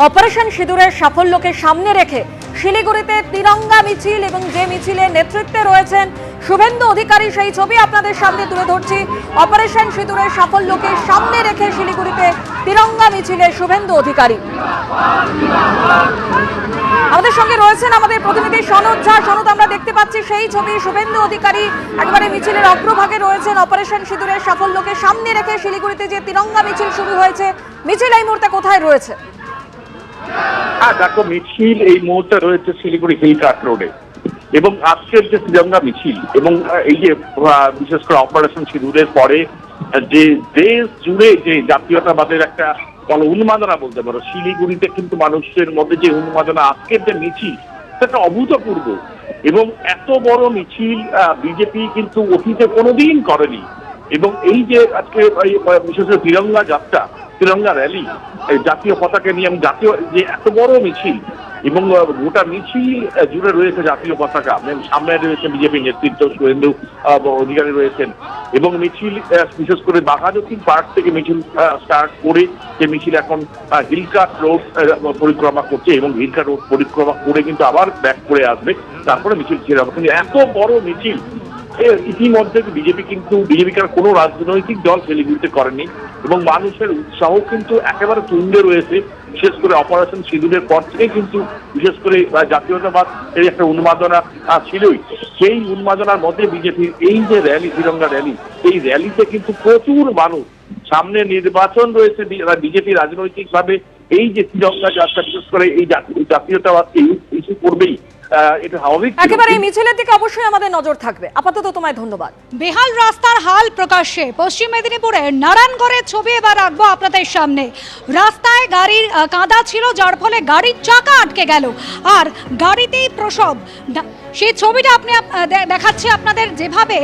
Operation সিঁদুরের সাফল্যকে সামনে রেখে শিলিগুড়িতে তিরঙ্গা মিছিল এবং যে মিছিলের নেতৃত্বে রয়েছেন শুভেন্দু অধিকারী, সেই ছবি আপনাদের সামনে তুলে ধরছি। অপারেশন সিঁদুরের সাফল্যকে সামনে রেখে শিলিগুড়িতে তিরঙ্গা মিছিলে শুভেন্দু অধিকারী। আমাদের সঙ্গে রয়েছেন আমাদের প্রতিনিধি সনদ ঝা। সনদ, আমরা দেখতে পাচ্ছি সেই ছবি, শুভেন্দু অধিকারী একেবারে মিছিলের অগ্রভাগে রয়েছেন। অপারেশন সিঁদুরের সাফল্যকে সামনে রেখে শিলিগুড়িতে যে তিরঙ্গা মিছিল শুরু হয়েছে, মিছিল এই মুহূর্তে কোথায় রয়েছে? দেখো, মিছিল এই মুহূর্তে রয়েছে শিলিগুড়ি হিলকাট রোডে এবং আজকের যে তিরঙ্গা মিছিল এবং এই যে বিশেষ করে অপারেশন সিঁদুরের পরে যে দেশ জুড়ে যে জাতীয়তাবাদের একটা উন্মাদনা বলতে পারো, শিলিগুড়িতে কিন্তু মানুষের মধ্যে যে উন্মাদনা, আজকের যে মিছিল সেটা অভূতপূর্ব। এবং এত বড় মিছিল বিজেপি কিন্তু অতীতে কোনোদিন করেনি। এবং এই যে আজকে বিশেষ করে তিরঙ্গা যাত্রা, তিরঙ্গা র্যালি, জাতীয় পতাকা নিয়ে জাতীয় যে এত বড় মিছিল এবং গোটা মিছিল জুড়ে রয়েছে জাতীয় পতাকা, সামনে রয়েছে বিজেপি নেতৃত্ব, শুভেন্দু অধিকারী রয়েছেন। এবং মিছিল বিশেষ করে বাঘাযতীন পার্ক থেকে মিছিল স্টার্ট করে যে মিছিল এখন হিলকাট রোড পরিক্রমা করছে এবং হিলকাট রোড পরিক্রমা করে কিন্তু আবার ব্যাক করে আসবে, তারপরে মিছিল ছেড়ে হবে। কিন্তু এত বড় মিছিল ইতিমধ্যে বিজেপিকার কোনো রাজনৈতিক দল শিলিগুড়িতে করেনি এবং মানুষের উৎসাহ কিন্তু একেবারে তুঙ্গে রয়েছে। বিশেষ করে অপারেশন সিঁদুরের পর থেকে কিন্তু বিশেষ করে জাতীয়তাবাদ এই একটা উন্মাদনা ছিলই। সেই উন্মাদনার মধ্যে বিজেপির এই যে র্যালি, তিরঙ্গা র্যালি, এই র্যালিতে কিন্তু প্রচুর মানুষ, সামনে নির্বাচন রয়েছে, বিজেপি রাজনৈতিকভাবে এই যে তিরঙ্গা যাত্রা বিশেষ করে এই জাতীয়তাবাদকে ইস্যু করবেই, এটা স্বাভাবিক। একেবারে এই মিছিলের দিকে অবশ্যই আমাদের নজর থাকবে। আপাতত তোমায় ধন্যবাদ। বেহাল রাস্তার হাল প্রকাশ্যে পশ্চিম মেদিনীপুরের নারায়ণগড়ের ছবি এবার রাখবো আপনাদের সামনে। রাস্তায় গাড়ির কাদা ছিল, যার ফলে গাড়ির চাকা আটকে গেল আর গাড়িতেই প্রসব। সেই ছবিটা আপনি দেখাচ্ছি আপনাদের, যেভাবে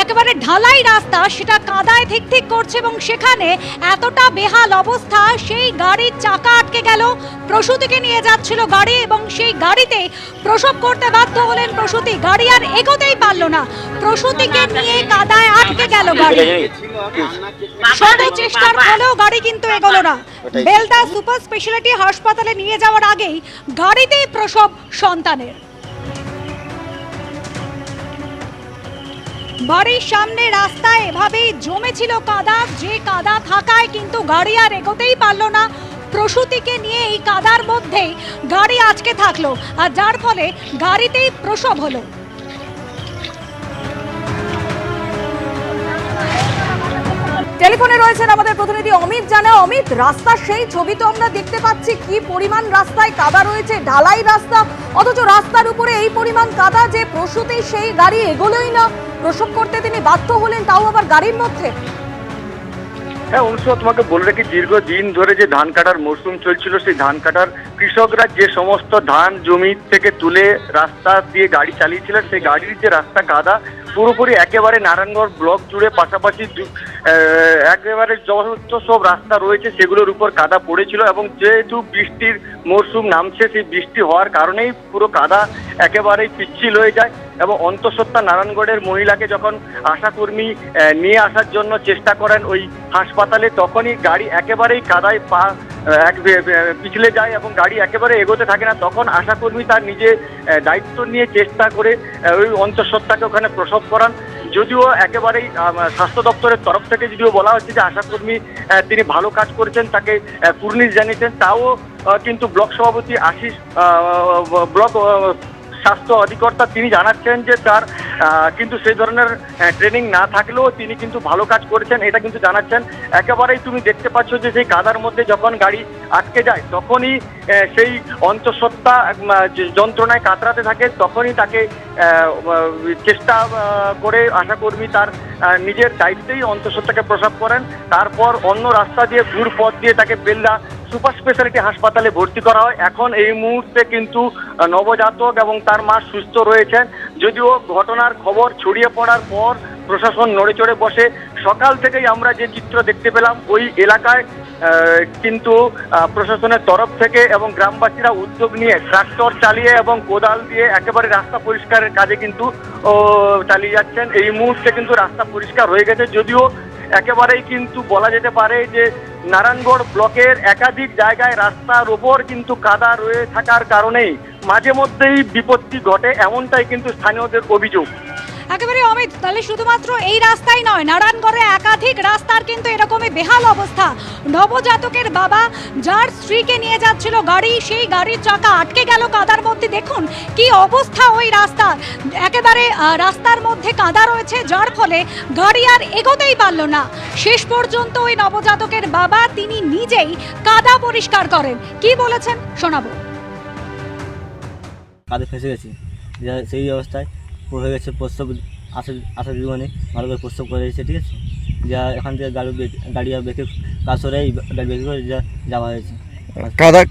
একেবারে ঢালাই রাস্তা সেটা কাদায় ঠিক ঠিক করছে এবং সেখানে এতটা বেহাল অবস্থা, সেই গাড়ির চাকা আটকে গেল। প্রসূতিকে নিয়ে যাচ্ছিল গাড়ি এবং সেই গাড়িতে প্রসব করতে বাধ্য হলেন প্রসূতি। গাড়ি আর এগোতেই পারল না, প্রসূতিকে নিয়ে কাদায় আটকে গেল গাড়ি। শত চেষ্টার ফলেও গাড়ি কিন্তু এগোলো না। বেলদা সুপার স্পেশালিটি হাসপাতালে নিয়ে যাওয়ার আগেই গাড়িতেই প্রসব সন্তানের। বাড়ির সামনে রাস্তায় এভাবেই জমেছিল কাদা, যে কাদা থাকায় কিন্তু গাড়ি আর এগোতেই পারল না। প্রসূতিকে নিয়ে এই কাদার মধ্যেই গাড়ি আটকে থাকলো আর যার ফলে গাড়িতেই প্রসব হলো। টেলিফোনে রয়েছেন আমাদের প্রতিনিধি অমিত জানা। অমিত, রাস্তার সেই ছবি তো আমরা দেখতে পাচ্ছি, কি পরিমাণ রাস্তায় কাদা রয়েছে, ঢালাই রাস্তা, অথচ রাস্তার উপরে এই পরিমাণ কাদা যে প্রসূতি সেই গাড়ি এগোলোই না, প্রসব করতে তিনি বাধ্য হলেন, তাও আবার গাড়ির মধ্যে। হ্যাঁ অনুষ্কা, তোমাকে বলে রাখি, দীর্ঘদিন ধরে যে ধান কাটার মরশুম চলছিল, সেই ধান কাটার কৃষকরা যে সমস্ত ধান জমি থেকে তুলে রাস্তা দিয়ে গাড়ি চালিয়েছিলেন, সেই গাড়ির যে রাস্তা কাদা পুরোপুরি একেবারে নারায়ণগড় ব্লক জুড়ে, পাশাপাশি একেবারে যত সব রাস্তা রয়েছে সেগুলোর উপর কাদা পড়েছিল। এবং যেহেতু বৃষ্টির মরশুম নামছে, সেই বৃষ্টি হওয়ার কারণেই পুরো কাদা একেবারেই পিচ্ছিল হয়ে যায়। এবং অন্তঃসত্ত্বা নারায়ণগড়ের মহিলাকে যখন আশাকর্মী নিয়ে আসার জন্য চেষ্টা করেন ওই হাসপাতালে, তখনই গাড়ি একেবারেই কাদায় পিছলে যায় এবং গাড়ি একেবারে এগোতে থাকে না। তখন আশাকর্মী তার নিজে দায়িত্ব নিয়ে চেষ্টা করে ওই অন্তঃসত্ত্বাকে ওখানে প্রসব করান। যদিও একেবারেই স্বাস্থ্য দপ্তরের তরফ থেকে যদিও বলা হচ্ছে যে আশাকর্মী তিনি ভালো কাজ করেছেন, তাকে কুর্নিশ জানিয়েছেন, তাও কিন্তু ব্লক সভাপতি আশিস, ব্লক স্বাস্থ্য অধিকর্তা, তিনি জানাচ্ছেন যে তার কিন্তু সেই ধরনের ট্রেনিং না থাকলেও তিনি কিন্তু ভালো কাজ করেছেন, এটা কিন্তু জানাচ্ছেন। একেবারেই তুমি দেখতে পাচ্ছ যে সেই কাদার মধ্যে যখন গাড়ি আটকে যায়, তখনই সেই অন্তঃসত্ত্বা যন্ত্রণায় কাতরাতে থাকে, তখনই তাকে চেষ্টা করে আশাকর্মী তার নিজের দায়িত্বেই অন্তঃসত্ত্বাকে প্রসব করেন। তারপর অন্য রাস্তা দিয়ে, দূর পথ দিয়ে তাকে বেলদা সুপার স্পেশালিটি হাসপাতালে ভর্তি করা হয়। এখন এই মুহূর্তে কিন্তু নবজাতক এবং তার মা সুস্থ রয়েছেন। যদিও ঘটনার খবর ছড়িয়ে পড়ার পর প্রশাসন নড়ে চড়ে বসে। সকাল থেকেই আমরা যে চিত্র দেখতে পেলাম, ওই এলাকায় কিন্তু প্রশাসনের তরফ থেকে এবং গ্রামবাসীরা উদ্যোগ নিয়ে ট্রাক্টর চালিয়ে এবং কোদাল দিয়ে একেবারে রাস্তা পরিষ্কারের কাজে কিন্তু চালিয়ে যাচ্ছেন। এই মুহূর্তে কিন্তু রাস্তা পরিষ্কার হয়ে গেছে, যদিও একেবারেই কিন্তু বলা যেতে পারে যে নারায়ণগড় ব্লকের একাধিক জায়গায় রাস্তার ওপর কিন্তু কাদা রয়ে থাকার কারণেই মাঝে মধ্যেই বিপত্তি ঘটে, এমনটাই কিন্তু স্থানীয়দের অভিযোগ। একেবারে অমিত, তাহলে শুধুমাত্র এই রাস্তাই নয়, নারায়ণগড়ে একাধিক রাস্তার কিন্তু এরকমই বেহাল অবস্থা। নবজাতকের বাবা যার স্ত্রীকে নিয়ে যাচ্ছিল গাড়ি, সেই গাড়ির চাকা আটকে গেল কাদার মধ্যে। দেখুন কি অবস্থা ওই রাস্তার, একেবারে রাস্তার মধ্যে কাদা রয়েছে, যার ফলে গাড়ি আর এগোতেই পারল না। শেষ পর্যন্ত ওই নবজাতকের বাবা তিনি নিজেই কাদা পরিষ্কার করেন। কি বলেছেন শোনাবো। কাঁধে ফেসে গেছি, সেই অবস্থায় হয়ে গেছে প্রস্রাব, আসার জীবনে ভালো করে প্রস্রাব করে দিয়েছে, ঠিক আছে। যা এখান থেকে গাড়ি বেঁকে কাজ সরে গাড়ি বেঁকে করে যাওয়া হয়েছে।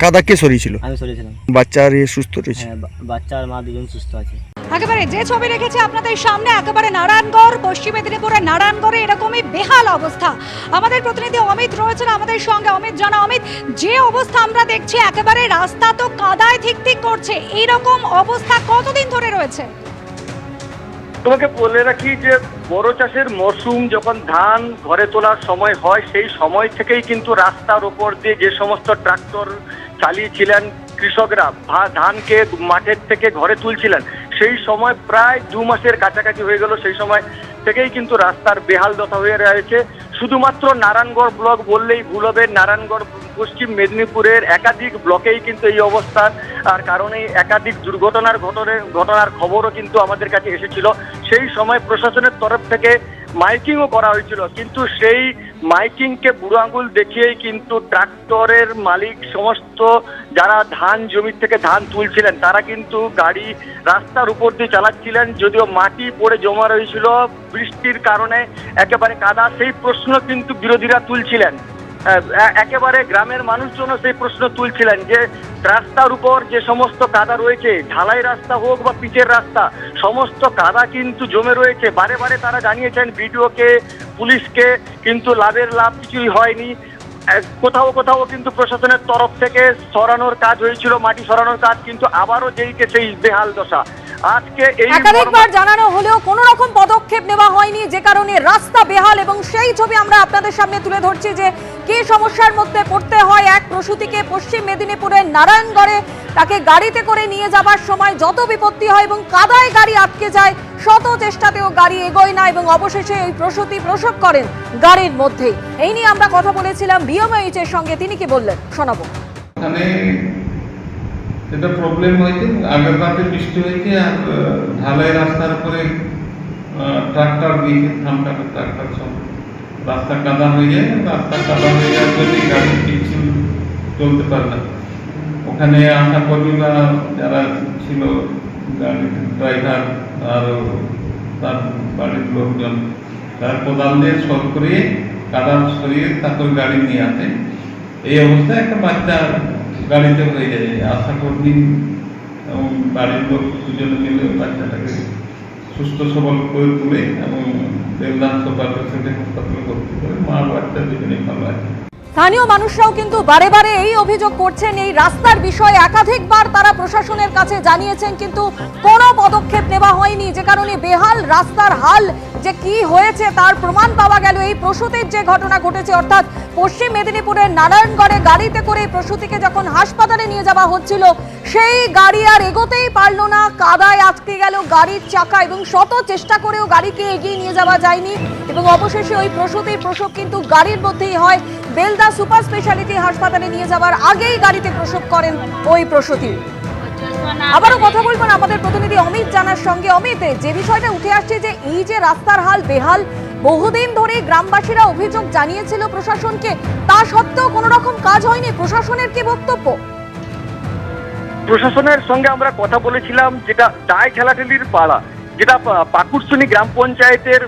কাদা কে সরিয়েছিল? আমি সরেছিলাম। বাচ্চা আর সুস্থ রয়েছে? হ্যাঁ, বাচ্চা আর মা দুজন সুস্থ আছে। একেবারে যে ছবি রেখেছে আপনাদের সামনে, একেবারে নারায়ণগড়, পশ্চিম মেদিনীপুরের নারায়ণগড়ে এরকমই বেহাল অবস্থা। আমাদের প্রতিনিধি অমিত রয়েছেন আমাদের সঙ্গে। অমিত, জানা অমিত, যে অবস্থা আমরা দেখছি, একেবারে রাস্তা তো কাদায় থিকথিক করছে, এইরকম অবস্থা কতদিন ধরে রয়েছে? তোমাকে বলে রাখি যে বড় চাষের মরশুম যখন ধান ঘরে তোলার সময় হয়, সেই সময় থেকেই কিন্তু রাস্তার ওপর দিয়ে যে সমস্ত ট্রাক্টর চালিয়েছিলেন কৃষকরা, ধানকে মাঠের থেকে ঘরে তুলছিলেন, সেই সময় প্রায় 2 মাসের কাছাকাছি হয়ে গেল। সেই সময় থেকেই কিন্তু রাস্তার বেহাল দশা হয়ে রয়েছে। শুধুমাত্র নারায়ণগড় ব্লক বললেই ভুল হবে, নারায়ণগড় পশ্চিম মেদিনীপুরের একাধিক ব্লকেই কিন্তু এই অবস্থার আর কারণে একাধিক ঘটনার খবরও কিন্তু আমাদের কাছে এসেছিল। সেই সময় প্রশাসনের তরফ থেকে মাইকিংও করা হয়েছিল, কিন্তু সেই মাইকিংকে বুড়ো আঙুল দেখিয়েই কিন্তু ট্রাক্টরের মালিক সমস্ত যারা ধান জমি থেকে ধান তুলছিলেন তারা কিন্তু গাড়ি রাস্তার উপর দিয়ে চালাচ্ছিলেন, যদিও মাটি পড়ে জমা রয়েছিল বৃষ্টির কারণে একেবারে কাদা। সেই প্রশ্ন কিন্তু বিরোধীরা তুলছিলেন, একেবারে গ্রামের মানুষজনও সেই প্রশ্ন তুলছিলেন যে রাস্তার উপর যে সমস্ত কাদা রয়েছে, ঢালাই রাস্তা হোক বা পিচের রাস্তা, সমস্ত কাদা কিন্তু জমে রয়েছে। বারে বারে তারা জানিয়েছেন বিডিওকে, পুলিশকে, কিন্তু লাভ কিছুই হয়নি। কোথাও কিন্তু প্রশাসনের তরফ থেকে সরানোর কাজ হয়েছিল, মাটি সরানোর কাজ, কিন্তু আবারও যেইকে সেই বেহাল দশা। আজকে এই একাধিকবার জানানো হলেও কোনো রকম পদক্ষেপ নেওয়া হয়নি, যে কারণে রাস্তা বেহাল। এবং সেই ছবি আমরা আপনাদের সামনে তুলে ধরছি যে কি সমস্যার মধ্যে পড়তে হয় এক প্রসূতিকে পশ্চিম মেদিনীপুরের নারায়ণগড়ে। তাকে গাড়িতে করে নিয়ে যাবার সময় যত বিপত্তি হয় এবং কাদায় গাড়ি আটকে যায়, শত চেষ্টাতেও গাড়ি এগোয় না এবং অবশেষে এই প্রসূতি প্রসব করেন গাড়ির মধ্যেই। এই নিয়ে আমরা কথা বলেছিলাম বিএমএইচ এর সঙ্গে, তিনি কি বললেন শোনাবো। যেটা প্রবলেম হয়েছে, আগের রাতে বৃষ্টি হয়েছে আর ঢালাই রাস্তার উপরে ট্রাক্টর দিয়ে ধান কাটার ট্রাক্টর সব রাস্তা কাদা হয়ে যায়। রাস্তা কাদা হয়ে যাওয়ার জন্য গাড়ি কিছু চলতে পারে না। ওখানে আশা কর্মী বা যারা ছিল, গাড়ির ড্রাইভার আর তার বাড়ির লোকজন, তার কোদাল দিয়ে সর করে কাদা সরিয়ে তারপর গাড়ি নিয়ে আসে। এই অবস্থায় একটা বাচ্চা গাড়িতে হয়ে যায়। আশা কর্মী এবং বাড়ির লোক দুজনে মিলে বাচ্চাটাকে সুস্থ সবল করে তুলে এবং দেবদান সুপার স্পেশালিটি হাসপাতালে ভর্তি করে। মা বাচ্চা দুজনেই ভালো আছে। স্থানীয় মানুষরাও কিন্তু বারে বারে এই অভিযোগ করছেন, এই রাস্তার বিষয়ে একাধিকবার তারা প্রশাসনের কাছে জানিয়েছেন, কিন্তু কোনো পদক্ষেপ নেওয়া হয়নি, যে কারণে বেহাল রাস্তার হাল যে কি হয়েছে তার প্রমাণ পাওয়া গেল এই প্রসূতির যে ঘটনা ঘটেছে। অর্থাৎ পশ্চিম মেদিনীপুরের নারায়ণগড়ে গাড়িতে করে প্রসূতিকে যখন হাসপাতালে নিয়ে যাওয়া হচ্ছিল, সেই গাড়ি আর এগোতেই পারলো না, কাদায় আটকে গেল গাড়ির চাকা এবং শত চেষ্টা করেও গাড়িকে এগিয়ে নিয়ে যাওয়া যায়নি এবং অবশেষে ওই প্রসূতির প্রসব কিন্তু গাড়ির মধ্যেই হয়। বেলদা সুপার স্পেশালিটি হাসপাতালে নিয়ে যাওয়ার আগেই গাড়িতে প্রসব করেন ওই প্রসূতি। আবারও কথা বলবো আমাদের প্রতিনিধি অমিত জানার সঙ্গে। অমিত, যে বিষয়টা উঠে আসছে যে এই যে রাস্তার হাল বেহাল, বহুদিন ধরে গ্রামবাসীরা অভিযোগ জানিয়েছিল প্রশাসনকে, তা সত্ত্বেও কোনো রকম কাজ হয়নি, প্রশাসনের কি বক্তব্য? প্রশাসনের সঙ্গে আমরা কথা বলেছিলাম, যেটা দায় ঠেলাঠেলির পালা, যেটা পাকুড়ছুনি গ্রাম পঞ্চায়েতের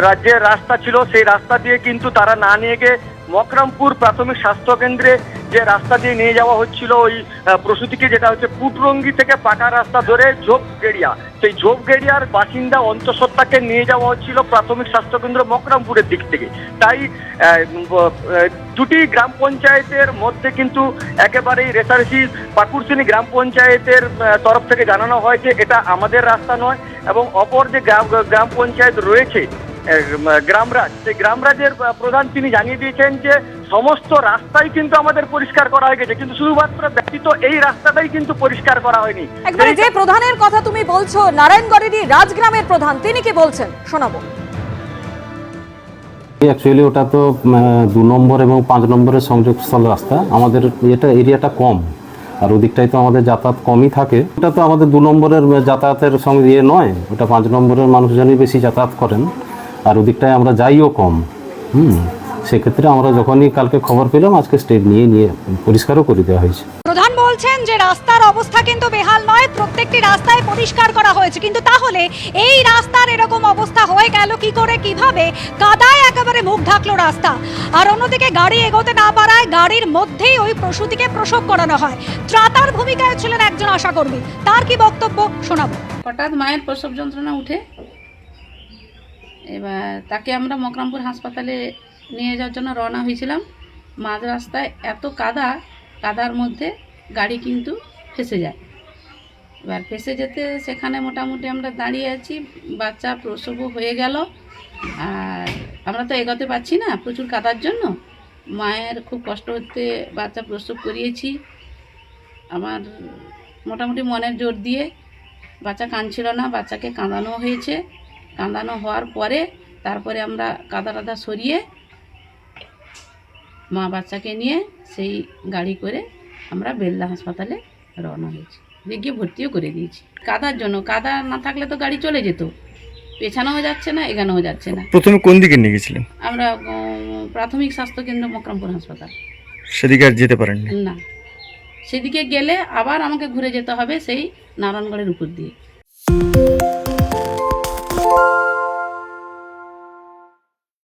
রাজ্যের রাস্তা ছিল, সেই রাস্তা দিয়ে কিন্তু তারা না নিয়ে গিয়ে মকরামপুর প্রাথমিক স্বাস্থ্য কেন্দ্রে যে রাস্তা দিয়ে নিয়ে যাওয়া হচ্ছিল ওই প্রসূতিকে, যেটা হচ্ছে পুটরঙ্গি থেকে পাকা রাস্তা ধরে ঝোপগেড়িয়া, সেই ঝোপগেড়িয়ার বাসিন্দা অন্তঃসত্ত্বাকে নিয়ে যাওয়া হচ্ছিল প্রাথমিক স্বাস্থ্যকেন্দ্র মকরামপুরের দিক থেকে। তাই দুটি গ্রাম পঞ্চায়েতের মধ্যে কিন্তু একেবারেই রেষারেষি। পাকুড়ছুনি গ্রাম পঞ্চায়েতের তরফ থেকে জানানো হয়েছে এটা আমাদের রাস্তা নয়, এবং অপর যে গ্রাম পঞ্চায়েত রয়েছে গ্রামরাজ, সেই গ্রামরাজের প্রধান তিনি জানিয়ে দিয়েছেন যে সমস্ত রাস্তাই কিন্তু আমাদের পরিষ্কার করা হয়ে গেছে, কিন্তু শুধুমাত্র ব্যতীত এই রাস্তাটাই কিন্তু পরিষ্কার করা হয়নি। একবারে যে প্রধানের কথা তুমি বলছো, নারায়ণগড়েরই রাজগ্রামের প্রধান, তিনি কি বলছেন শোনাবো। অ্যাকচুয়ালি ওটা তো 2 নম্বর এবং 5 নম্বরের সংযোগস্থল রাস্তা, আমাদের এরিয়াটা কম, আর ওদিকটাই তো আমাদের যাতায়াত কমই থাকে। ওটা তো আমাদের 2 নম্বরের যাতায়াতের সঙ্গে নয়, ওটা 5 নম্বরের মানুষজনই বেশি যাতায়াত করেন, আর ওদিকটায় আমরা যাইও কম। সেক্ষেত্রে আমরা যখনই কালকে খবর পেলাম, আজকে স্টেপ নিয়ে পরিষ্কারও করে দেওয়া হয়েছে। প্রধান বলছেন যে রাস্তার অবস্থা কিন্তু বেহাল নয়, প্রত্যেকটি রাস্তায় পরিষ্কার করা হয়েছে, কিন্তু তাহলে এই রাস্তার এরকম অবস্থা হয়ে গেল কি করে, কিভাবে? কাদায় একেবারে মুখ ঢাকলো রাস্তা। আর অন্যদিকে গাড়ি এগোতে না পারায় গাড়ির মধ্যেই ওই প্রসূতিকে প্রসব করানো হয়। ত্রাতার ভূমিকায় ছিলেন একজন আশাকর্মী, তার কি বক্তব্য শোনাবো। হঠাৎ মায়ের প্রসব যন্ত্রণা উঠে, এবার তাকে আমরা মকরামপুর হাসপাতালে নিয়ে যাওয়ার জন্য রওনা হয়েছিলাম। মাঝ রাস্তায় এত কাদার মধ্যে গাড়ি কিন্তু ফেসে যায়। এবার ফেসে যেতে সেখানে মোটামুটি আমরা দাঁড়িয়ে আছি, বাচ্চা প্রসবও হয়ে গেল, আর আমরা তো এগোতে পারছি না প্রচুর কাদার জন্য। মায়ের খুব কষ্ট হতে বাচ্চা প্রসব করিয়েছি। আমার মোটামুটি মনের জোর দিয়ে, বাচ্চা কাঁদছিল না, বাচ্চাকে কাঁদানো হয়েছে। কাঁদানো হওয়ার পরে তারপরে আমরা কাদা সরিয়ে মা বাচ্চাকে নিয়ে সেই গাড়ি করে আমরা বেলদা হাসপাতালে রওনা হয়েছি, গিয়ে ভর্তিও করে দিয়েছি। কাদার জন্য, কাদা না থাকলে তো গাড়ি চলে যেত, পেছানোও যাচ্ছে না, এগানোও যাচ্ছে না। প্রথমে কোন দিকে নিয়ে গেছিলেন? আমরা প্রাথমিক স্বাস্থ্যকেন্দ্র মকরামপুর হাসপাতাল। সেদিকে আর যেতে পারেননি? না, সেদিকে গেলে আবার আমাকে ঘুরে যেতে হবে সেই নারায়ণগড়ের উপর দিয়ে।